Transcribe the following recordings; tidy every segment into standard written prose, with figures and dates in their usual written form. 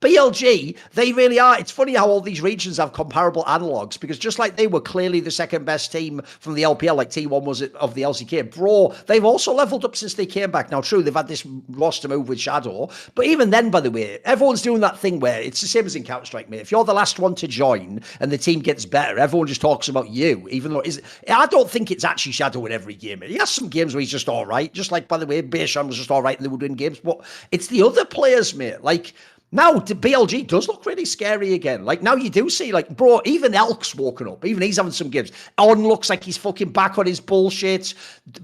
BLG, they really are. It's funny how all these regions have comparable analogs, because just like they were clearly the second best team from the LPL, like T1 was of the LCK, bro, they've also leveled up since they came back. Now, true, they've had this roster move with Shad0w, but even then, by the way, everyone's doing that thing where it's the same as in Counter-Strike, mate. If you're the last one to join and the team gets better, everyone just talks about you, even though I don't think it's actually Shad0w in every game. He has some games where he's just all right, just like, by the way, Jasun was just all right and they would win games, but it's the other players, mate. Like, now, the BLG does look really scary again. Like, now you do see, like, bro, even Elk's walking up. Even he's having some gives. On looks like he's fucking back on his bullshit.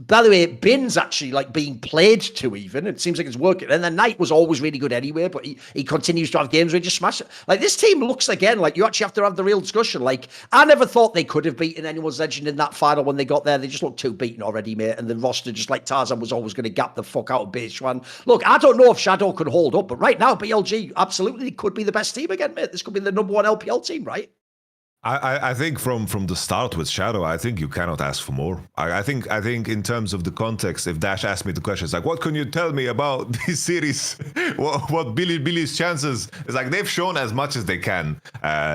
By the way, Bin's actually, like, being played to even. It seems like it's working. And then Knight was always really good anyway, but he continues to have games where he just smashes it. Like, this team looks, again, like, you actually have to have the real discussion. Like, I never thought they could have beaten anyone's legend in that final when they got there. They just looked too beaten already, mate. And the roster, just like Tarzan, was always going to gap the fuck out of Jasun. Look, I don't know if Shad0w could hold up, but right now, BLG absolutely could be the best team again, mate. This could be the number one LPL team, right? I think from the start with Shad0w, I think you cannot ask for more. I think in terms of the context, if Dash asked me the question, it's like, what can you tell me about this series? what Billy's chances? It's like they've shown as much as they can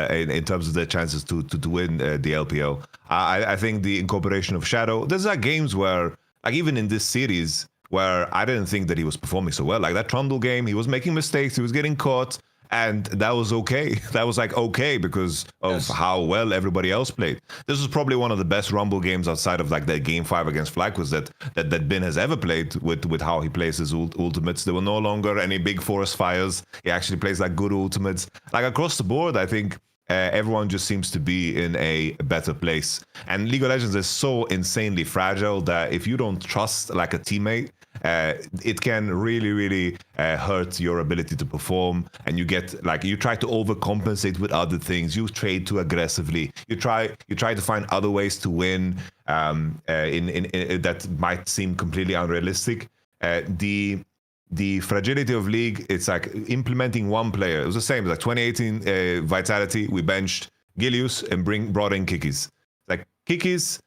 in terms of their chances to win the LPL. I think the incorporation of Shad0w, there's like games where, like even in this series, where I didn't think that he was performing so well. Like that Trundle game, he was making mistakes, he was getting caught. And that was okay. That was like okay because of how well everybody else played. This was probably one of the best Rumble games outside of like that game 5 against FlyQuest that Bin has ever played with how he plays his ultimates. There were no longer any big forest fires. He actually plays like good ultimates. Like across the board, I think everyone just seems to be in a better place. And League of Legends is so insanely fragile that if you don't trust like a teammate, it can really hurt your ability to perform, and you get like you try to overcompensate with other things. You trade too aggressively. You try to find other ways to win in that might seem completely unrealistic. The fragility of League, it's like implementing one player. It was the same like 2018 Vitality. We benched Gilius and brought in Kikis. Like Kikis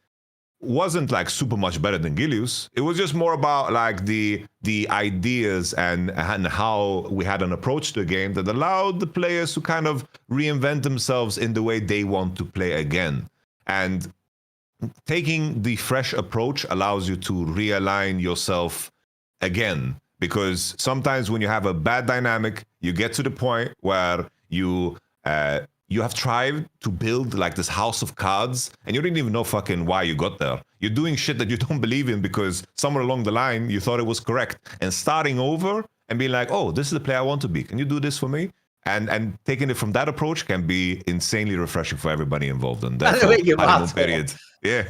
wasn't like super much better than Gilius. It was just more about like the ideas and how we had an approach to the game that allowed the players to kind of reinvent themselves in the way they want to play again. And taking the fresh approach allows you to realign yourself again. Because sometimes when you have a bad dynamic, you get to the point where you have tried to build like this house of cards and you didn't even know fucking why you got there. You're doing shit that you don't believe in because somewhere along the line you thought it was correct. And starting over and being like, oh, this is the player I want to be. Can you do this for me? And taking it from that approach can be insanely refreshing for everybody involved in that period. Yeah.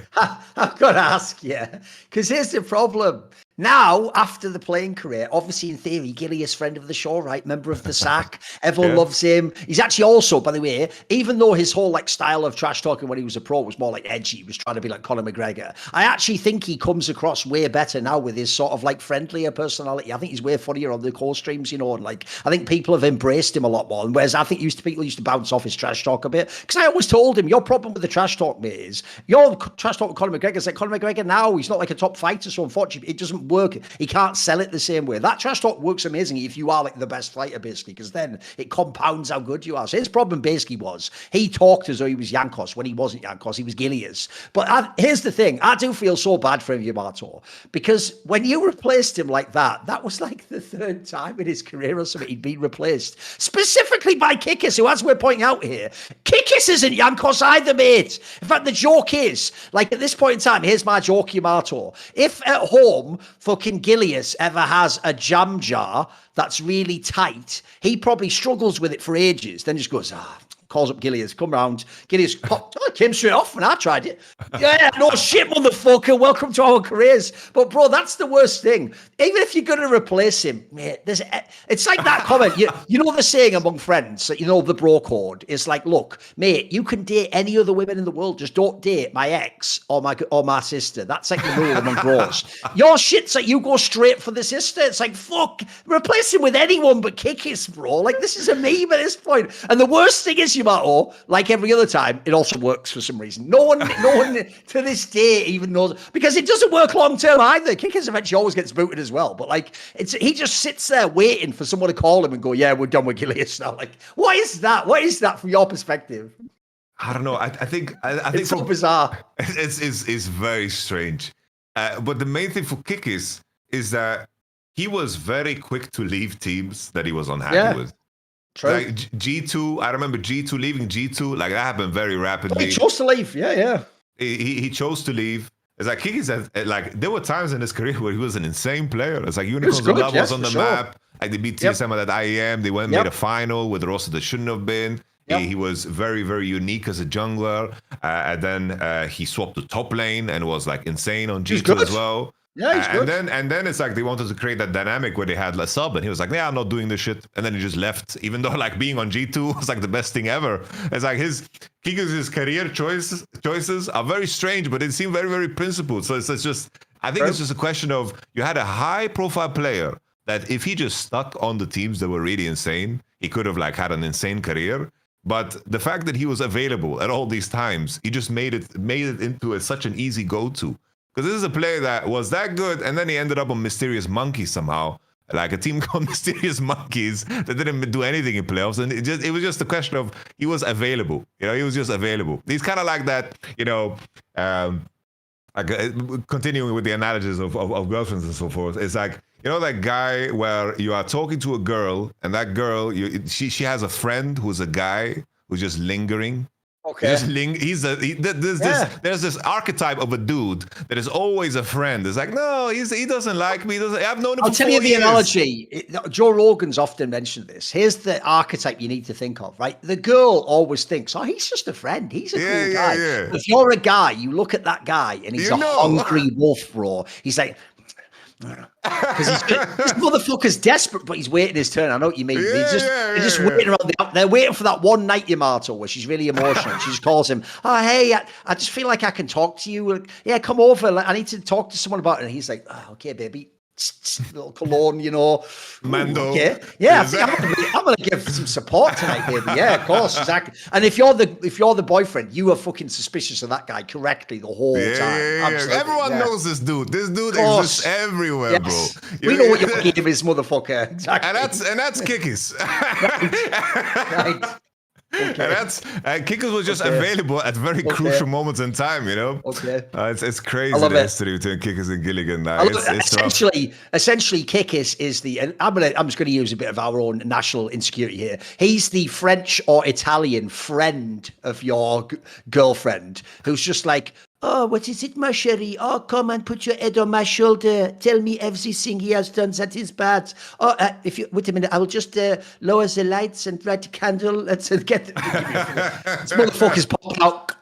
I've got to ask you, because here's the problem. Now, after the playing career, obviously in theory, Gilly is friend of the show, right? Member of the SAC. Everyone loves him. He's actually also, by the way, even though his whole like style of trash talking when he was a pro was more like edgy, he was trying to be like Conor McGregor. I actually think he comes across way better now with his sort of like friendlier personality. I think he's way funnier on the core streams, you know, and like I think people have embraced him a lot more. And whereas I think people used to bounce off his trash talk a bit, because I always told him your problem with the trash talk, mate, is your trash talk with Conor McGregor is like Conor McGregor now. He's not like a top fighter, so unfortunately, it doesn't work. He can't sell it the same way. That trash talk works amazingly if you are like the best fighter, basically, because then it compounds how good you are. So his problem basically was he talked as though he was Jankos when he wasn't Jankos, he was Gilius. But here's the thing, I do feel so bad for him, Yamato, because when you replaced him like that, that was like the third time in his career or something he'd been replaced, specifically by Kikis, who, as we're pointing out here, Kikis isn't Jankos either, mate. In fact, the joke is, like at this point in time, here's my joke, Yamato. If at home, fucking Gilius ever has a jam jar that's really tight, he probably struggles with it for ages, then just goes, calls up Gilius, come round. Gilius came straight off when I tried it. Yeah, no shit, motherfucker. Welcome to our careers. But bro, that's the worst thing. Even if you're going to replace him, mate, it's like that comment. You know the saying among friends, you know, the bro code. It's like, look, mate, you can date any other women in the world. Just don't date my ex or my sister. That's like the rule among bros. Your shit's like you go straight for the sister. It's like, fuck, replace him with anyone but Kikis, bro. Like, this is a meme at this point. And the worst thing is, Yamato, like every other time, it also works for some reason. No one to this day even knows, because it doesn't work long term either. Kickers eventually always gets booted as well, but like he just sits there waiting for someone to call him and go, yeah, we're done with Gilius now. Like, what is that? What is that from your perspective? I don't know. I think it's so bizarre. It's very strange. But the main thing for Kikis is that he was very quick to leave teams that he was unhappy with. True. Like G2, I remember G2 leaving G2, like that happened very rapidly. He chose to leave, yeah. He chose to leave. It's like Kikis, like there were times in his career where he was an insane player. It's like Unicorns of Love was on the map. Like they beat TSM at that IEM. They went and made a final with a roster that shouldn't have been. He was very, very unique as a jungler. And then he swapped to top lane and was like insane on G2 as well. Yeah, he's good. And then it's like they wanted to create that dynamic where they had a sub, and he was like, "Yeah, I'm not doing this shit." And then he just left, even though like being on G2 was like the best thing ever. It's like his career choices are very strange, but they seem very, very principled. So it's just, I think it's just a question of, you had a high profile player that if he just stuck on the teams that were really insane, he could have like had an insane career. But the fact that he was available at all these times, he just made it into such an easy go-to. Because this is a player that was that good, and then he ended up on Mysterious Monkeys somehow, like a team called Mysterious Monkeys that didn't do anything in playoffs, and it was just a question of he was available. He was just available. He's kind of like that, continuing with the analogies of girlfriends and so forth. It's like, that guy where you are talking to a girl, and that girl, she has a friend who's a guy who's just lingering. Okay. There's this archetype of a dude that is always a friend. It's like, no, he doesn't like me. I've known him. I'll tell you the analogy. Joe Rogan's often mentioned this. Here's the archetype you need to think of, right? The girl always thinks, oh, he's just a friend. He's a cool guy. Yeah. If you're a guy, you look at that guy and he's hungry wolf, bro. He's like, because this motherfucker's desperate, but he's waiting his turn. I know what you mean. He's just waiting around. They're waiting for that one night, Yamato, where she's really emotional. She just calls him, oh, hey, I just feel like I can talk to you. Yeah, come over. I need to talk to someone about it. And he's like, oh, okay, baby. Little cologne, Mando. Okay. Yeah, I think I'm gonna give some support tonight, baby. Yeah, of course, exactly. And if you're the boyfriend, you are fucking suspicious of that guy correctly the whole time. Yeah. Everyone knows this dude. This dude exists everywhere, bro. We know what your game is, motherfucker. Exactly. And that's Kikis. Right. Okay. And Kickers was just available at very crucial moments in time, Okay. It's crazy the history between Kickers and Gilligan now. Essentially, Kickers is I'm just going to use a bit of our own national insecurity here. He's the French or Italian friend of your girlfriend who's just like, oh, what is it, my chérie? Oh, come and put your head on my shoulder. Tell me everything he has done that is bad. Oh, wait a minute. I will just lower the lights and light a candle. Let's get this motherfucker's pop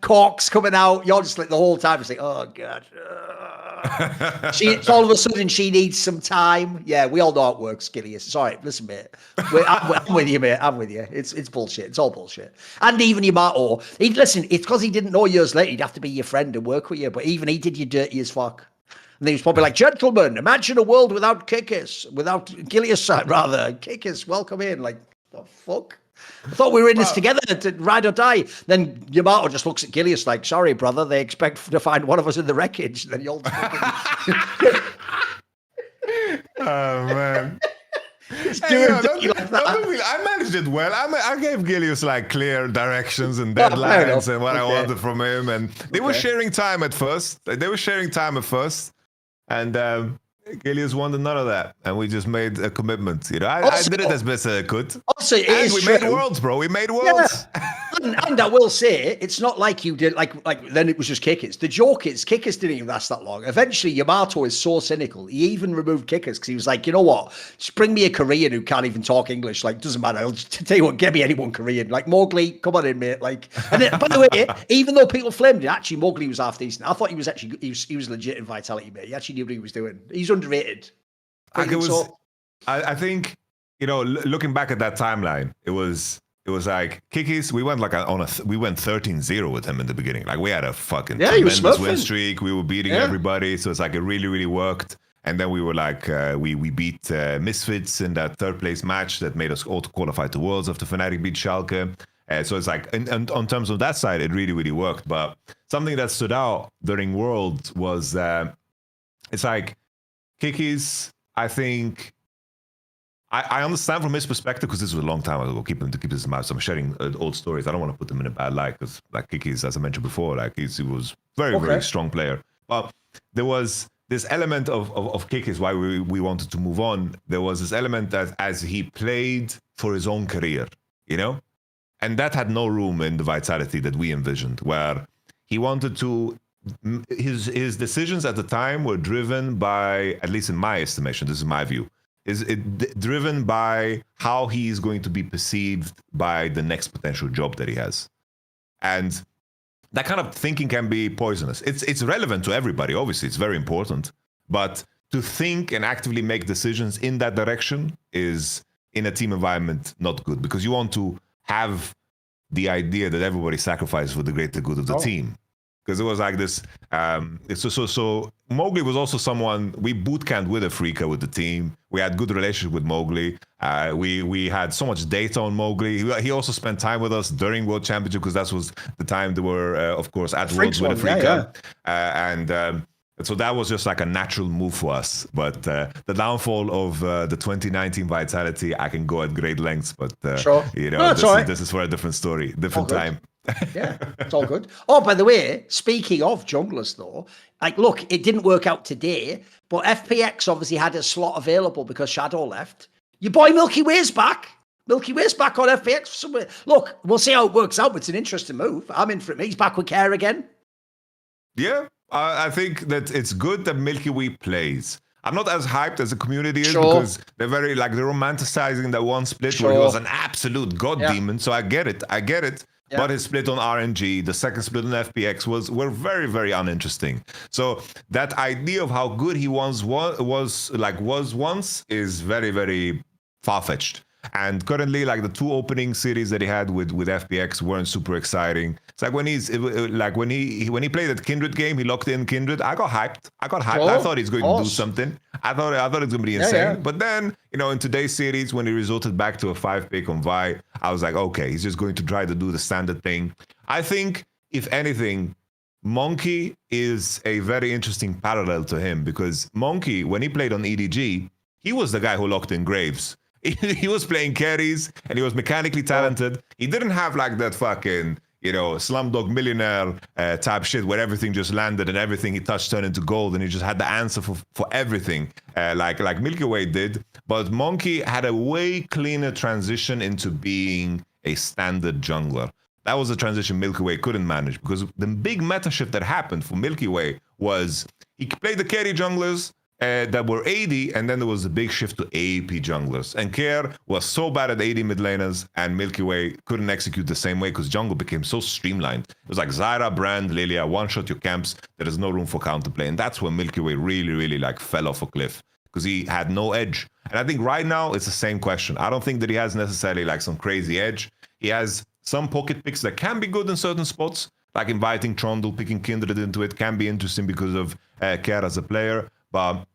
corks coming out. You're just like the whole time. It's like, oh god. All of a sudden she needs some time. Yeah, we all know how it works, Gilius. Sorry, listen, mate. I'm with you, mate. I'm with you. It's bullshit. It's all bullshit. And even Yamato, it's because he didn't know years later he'd have to be your friend and work with you. But even he did you dirty as fuck. And he was probably like, gentlemen, imagine a world without Kickers, without Gilius, rather. Kickers, welcome in. Like, the fuck? I thought we were in this together to ride or die. Then Yamato just looks at Gilius like, sorry, brother, they expect to find one of us in the wreckage. Then you'll oh, man. I managed it well. I gave Gilius like clear directions and deadlines and what I wanted from him. And they were sharing time at first. And Gilius wanted none of that, and we just made a commitment. I did it as best as I could. Also, we made worlds, bro. We made worlds. Yeah. And I will say, it's not like you did. Like then it was just Kickers. The joke is, Kickers didn't even last that long. Eventually, Yamato is so cynical. He even removed Kickers because he was like, you know what? Just bring me a Korean who can't even talk English. Like, doesn't matter. I'll just tell you what, get me anyone Korean. Like Mowgli, come on in, mate. Like, and then, by the way, even though people flamed it, actually Mowgli was half decent. I thought he was actually he was legit in Vitality, mate. He actually knew what he was doing. He's underrated. I think, looking back at that timeline, it was like Kikis. We went we went 13-0 with him in the beginning. Like we had a fucking tremendous win streak. We were beating everybody, so it's like it really, really worked. And then we were like, we beat Misfits in that third place match that made us auto qualify to Worlds after Fnatic beat Schalke. So it's like, and on terms of that side, it really, really worked. But something that stood out during Worlds was it's like Kiki's, I think, I understand from his perspective, because this was a long time ago, keep this in mind. So I'm sharing old stories. I don't want to put them in a bad light, because like Kiki's, as I mentioned before, like he was very strong player. But there was this element of Kiki's why we wanted to move on. There was this element that as he played for his own career, you know? And that had no room in the Vitality that we envisioned, where he wanted to, his decisions at the time were driven by, at least in my estimation, this is my view, is it driven by how he is going to be perceived by the next potential job that he has. And that kind of thinking can be poisonous. It's relevant to everybody, obviously, it's very important. But to think and actively make decisions in that direction is, in a team environment, not good, because you want to have the idea that everybody sacrificed for the greater good of the team. Because it was like this, so Mowgli was also someone, we boot camped with Afrika with the team. We had good relationship with Mowgli. We had so much data on Mowgli. He also spent time with us during World Championship, because that was the time they were, of course, at Worlds with Afrika. So that was just like a natural move for us. But the downfall of the 2019 Vitality, I can go at great lengths, but you know, this is for a different story, different time. Yeah, it's all good. Oh, by the way, speaking of junglers, though, like, look, it didn't work out today, but FPX obviously had a slot available because Shad0w left. Your boy Milky Way's back. Milky Way's back on FPX somewhere. Look, we'll see how it works out, but it's an interesting move. I'm in for it. He's back with Care again. Yeah, I think that it's good that Milky Way plays. I'm not as hyped as the community is, because they're very, like, they're romanticizing that one split where he was an absolute god demon. So I get it. Yeah. But his split on RNG, the second split on FPX were very, very uninteresting. So that idea of how good he was once is very, very far-fetched. And currently, like, the two opening series that he had with FPX weren't super exciting. It's like when he played that Kindred game, he locked in Kindred. I got hyped. I thought he's going to do something. I thought it's going to be insane. Yeah. But then, you know, in today's series, when he resorted back to a 5-pick on Vi, I was like, okay, he's just going to try to do the standard thing. I think, if anything, Monkey is a very interesting parallel to him, because Monkey, when he played on EDG, he was the guy who locked in Graves. He was playing carries, and he was mechanically talented. He didn't have like that fucking, you know, Slumdog Millionaire type shit where everything just landed and everything he touched turned into gold, and he just had the answer for everything, like Milky Way did. But Monkey had a way cleaner transition into being a standard jungler. That was a transition Milky Way couldn't manage, because the big meta shift that happened for Milky Way was he played the carry junglers that were AD, and then there was a big shift to AAP junglers. And Care was so bad at AD mid laners, and Milky Way couldn't execute the same way because jungle became so streamlined. It was like Zyra, Brand, Lilia, one-shot your camps. There is no room for counterplay. And that's when Milky Way really, really like fell off a cliff, because he had no edge. And I think right now it's the same question. I don't think that he has necessarily like some crazy edge. He has some pocket picks that can be good in certain spots, like inviting Trundle, picking Kindred into it can be interesting because of Care as a player. But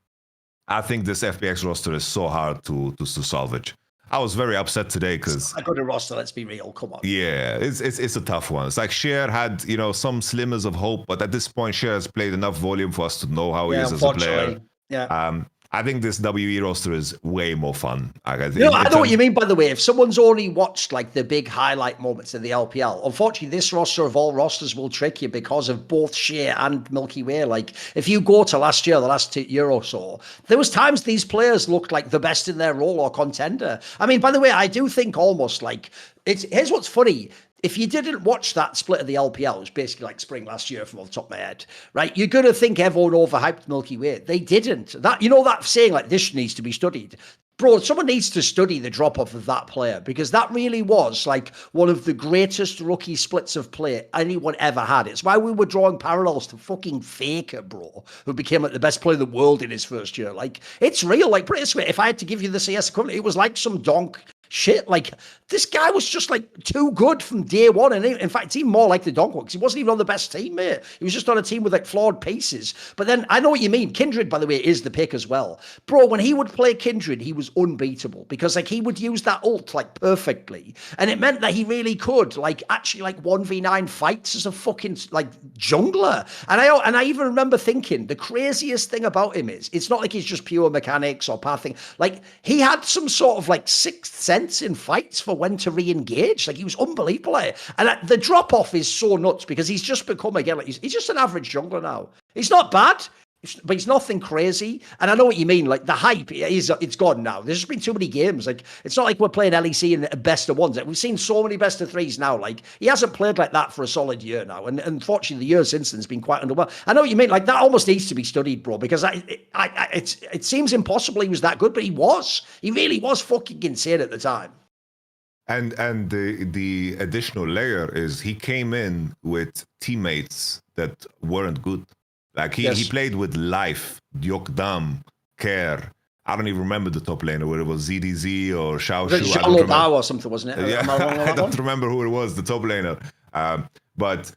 I think this FPX roster is so hard to salvage. I was very upset today because I got a roster. Let's be real. Come on. Yeah, it's a tough one. It's like Cher had, you know, some slimmers of hope, but at this point, Cher has played enough volume for us to know how he is as a player. Yeah. I think this WE roster is way more fun. I know what you mean, by the way. If someone's only watched like the big highlight moments of the LPL, unfortunately, this roster of all rosters will trick you because of both Shea and Milky Way. Like, if you go to last year, the last year or so, there was times these players looked like the best in their role or contender. I mean, by the way, I do think almost like here's what's funny. If you didn't watch that split of the LPL, it was basically like spring last year from off the top of my head, right? You're going to think everyone overhyped Milky Way. They didn't. That, you know, that saying like this needs to be studied. Bro, someone needs to study the drop-off of that player, because that really was like one of the greatest rookie splits of play anyone ever had. It's why we were drawing parallels to fucking Faker, bro, who became like the best player in the world in his first year. Like, it's real. Like, put it this way, if I had to give you the CS equivalent, it was like some donk shit. Like, this guy was just like too good from day one. And in fact, it's even more like the Donk one because he wasn't even on the best team, mate. He was just on a team with like flawed pieces. But then I know what you mean. Kindred, by the way, is the pick as well. Bro, when he would play Kindred, he was unbeatable because like he would use that ult like perfectly. And it meant that he really could like actually like 1v9 fights as a fucking like jungler. And I even remember thinking the craziest thing about him is it's not like he's just pure mechanics or pathing. Like he had some sort of like sixth sense in fights for when to re-engage. Like he was unbelievable at it. And the drop off is so nuts because he's just become again like he's just an average jungler now. He's not bad, but he's nothing crazy. And I know what you mean. Like the hype it's gone now. There's just been too many games. Like it's not like we're playing LEC in best of ones. We've seen so many best of threes now. Like he hasn't played like that for a solid year now. And unfortunately, the year since then has been quite underwhelming. I know what you mean. Like that almost needs to be studied, bro, because it seems impossible he was that good, but he was. He really was fucking insane at the time. And the additional layer is he came in with teammates that weren't good. Like he played with Life, Yokdam, Care. I don't even remember the top laner, whether it was ZDZ or Shad0w or something, wasn't it? Yeah, I don't remember who it was, the top laner. But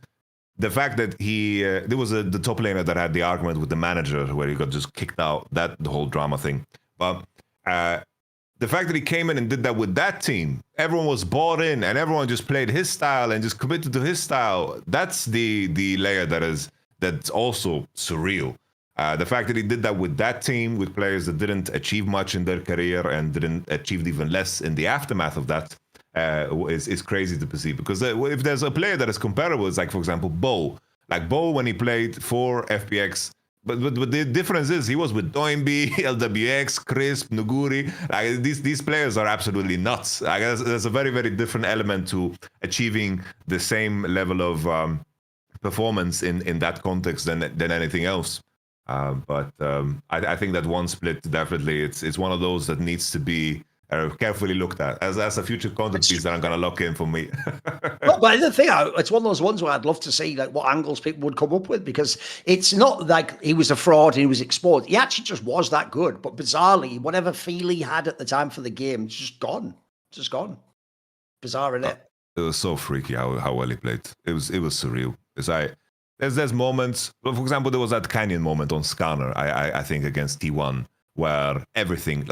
the fact that there was the top laner that had the argument with the manager where he got just kicked out, the whole drama thing. But the fact that he came in and did that with that team, everyone was bought in and everyone just played his style and just committed to his style. That's the layer that's also surreal. The fact that he did that with that team, with players that didn't achieve much in their career and didn't achieve even less in the aftermath of that, is crazy to perceive. Because if there's a player that is comparable, it's like, for example, Bo. Like Bo, when he played for FPX, but the difference is he was with Doinby, LWX, Crisp, Nuguri. Like these players are absolutely nuts. Like there's a very, very different element to achieving the same level of performance in that context than anything else. But I think that one split definitely it's one of those that needs to be carefully looked at as a future content piece that I'm gonna lock in for me. No, but the thing, it's one of those ones where I'd love to see like what angles people would come up with because it's not like he was a fraud and he was exposed. He actually just was that good, but bizarrely, whatever feel he had at the time for the game, it's just gone. Bizarre, isn't it? It was so freaky how well he played. It was surreal. It's like there's moments. For example, there was that Canyon moment on Scanner. I think against T1 where everything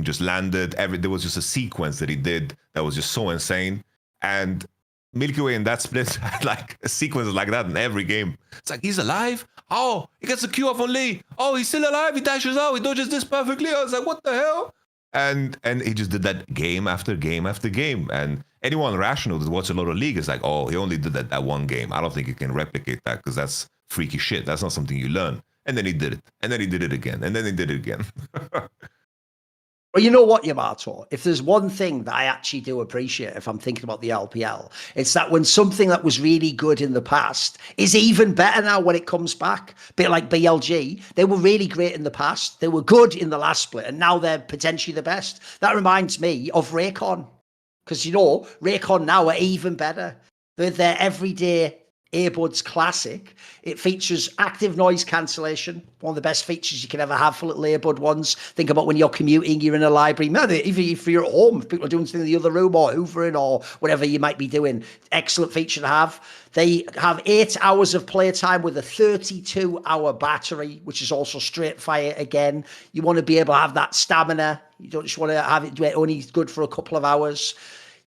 just landed. There was just a sequence that he did that was just so insane. And Milky Way in that split had like a sequence like that in every game. It's like he's alive. Oh, he gets a Q off on Lee. Oh, he's still alive. He dashes out. He dodges this perfectly. I was like, what the hell? And he just did that game after game after game. And anyone rational that watch a lot of League is like, oh, he only did that one game. I don't think he can replicate that because that's freaky shit. That's not something you learn. And then he did it. And then he did it again. And then he did it again. Well, you know what, Yamato? If there's one thing that I actually do appreciate if I'm thinking about the LPL, it's that when something that was really good in the past is even better now when it comes back. Bit like BLG, they were really great in the past. They were good in the last split, and now they're potentially the best. That reminds me of Raycon. Because, you know, Raycon now are even better. They're their everyday Earbuds Classic. It features active noise cancellation, one of the best features you can ever have for little earbud ones. Think about when you're commuting, you're in a library, even if you're at home, if people are doing something in the other room or hoovering or whatever you might be doing. Excellent feature to have. They have 8 hours of playtime with a 32-hour battery, which is also straight fire again. You want to be able to have that stamina. You don't just want to have it only good for a couple of hours.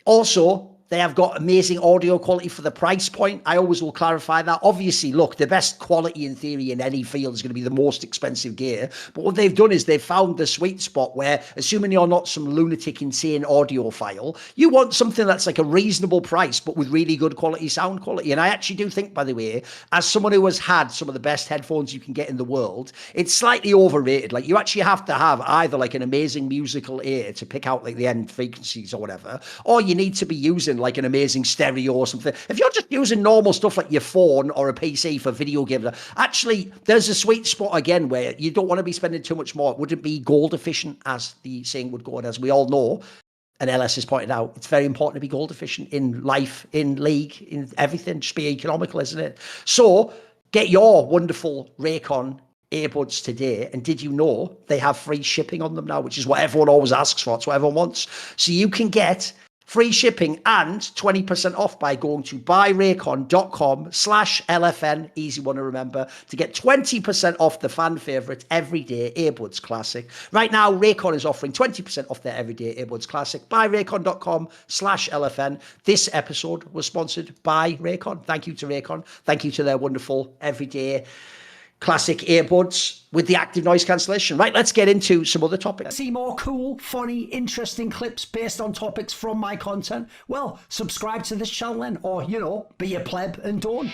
Also, they have got amazing audio quality for the price point. I always will clarify that. Obviously, look, the best quality in theory in any field is going to be the most expensive gear. But what they've done is they've found the sweet spot where, assuming you're not some lunatic, insane audiophile, you want something that's like a reasonable price, but with really good quality sound quality. And I actually do think, by the way, as someone who has had some of the best headphones you can get in the world, it's slightly overrated. Like you actually have to have either like an amazing musical ear to pick out like the end frequencies or whatever, or you need to be using like an amazing stereo or something. If you're just using normal stuff like your phone or a PC for video games, actually there's a sweet spot again where you don't want to be spending too much more. It wouldn't be gold efficient, as the saying would go. And as we all know, and LS has pointed out, it's very important to be gold efficient in life, in League, in everything. Just be economical, isn't it? So get your wonderful Raycon earbuds today, and did you know they have free shipping on them now, which is what everyone always asks for. It's what everyone wants. So you can get free shipping and 20% off by going to buyraycon.com/LFN, easy one to remember, to get 20% off the fan favorite Everyday Earbuds Classic. Right now, Raycon is offering 20% off their Everyday Earbuds Classic. Buyraycon.com/LFN. This episode was sponsored by Raycon. Thank you to Raycon. Thank you to their wonderful Everyday Classic earbuds with the active noise cancellation. Right, let's get into some other topics. See more cool, funny, interesting clips based on topics from my content? Well, subscribe to this channel then, or, you know, be a pleb and don't.